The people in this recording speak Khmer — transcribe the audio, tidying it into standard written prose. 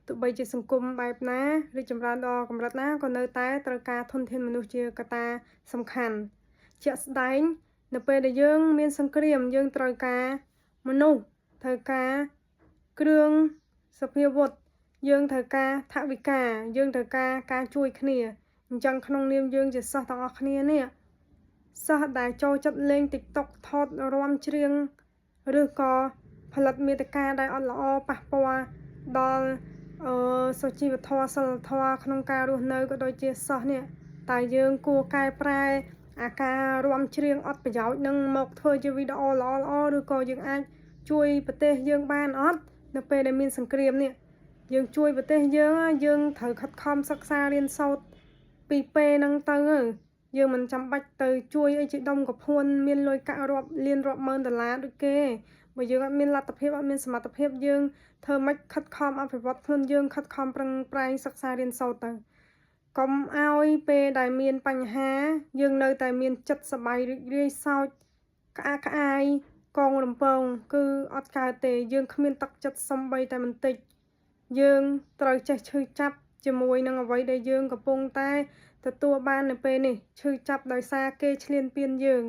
tụi bây chỉ sừng cung bài ná rồi chấm ra đo cầm rát ná còn nơi tái tờ ca thôn thiênមនុស្សជាកតាសំខាន់ជាក់ស្ដែងនៅពេលដែលយើងមានសង្គ្រាមយើងត្រូវការមនុស្សត្រូវការគ្រឿងសព្វាវុធយើងត្រូវការថវិកាយើងត្រូវការជួយគ្នាអញ្ចឹងក្នុងនាមយើងជាសិស្សទាំងអស់គ្នានេះសិស្សដែលចូលចិត្តលេង TikTok ថតរាំច្រៀងឬក៏ផលិតមាតិកាដែលអត់ល្អប៉ះពាល់ដល់សុជីវធម៌សិលធម៌ក្នុងការរស់នៅក៏ដូចជាសិស្សនេះតែយើងគួរកែប្រែអាការរាំច្រៀងអត់ប្រយោជន៍នឹងមកធ្វើជាវីដេអូល្អៗឬក៏យើងអាចជួយប្រទេសយើងបានអត់នៅពេលដែលមានសង្គ្រាមនេះយើងជួយប្រទេសយើងត្រូវខិតខំសិក្សារៀនសូត្រពីពេលហ្នឹងទៅយើងមិនចាំបាច់ទៅជួយអីជាដុំកភួនមានលុយកាក់រាប់លានរាប់ម៉ឺនដុល្លារដូចគេបើយើងអត់មានលទ្ធភាពអត់មានសមត្ថភាពយើងធ្វើមិនខិតខំអភិវឌ្ឍខ្លួនយើងខិតខំប្រឹងប្រែងសិក្សារៀនសូត្រទៅកុំឲ្យពេលដែលមានបញ្ហាយើងនៅតែមានចិត្តសប្បាយរីករាយសោចក្អាកក្អាយកងរំពងគឺអត់កើតទេយើងគ្មានទឹកចិត្តសំបីតែបន្តិចយើងត្រូវចេះឈឺចាប់ជាមួយនឹងអ្វីដែលយើងកំពុងតែទទួលបាននៅពេលនេះឈឺចាប់ដោយសារគេឈ្លានពានយើង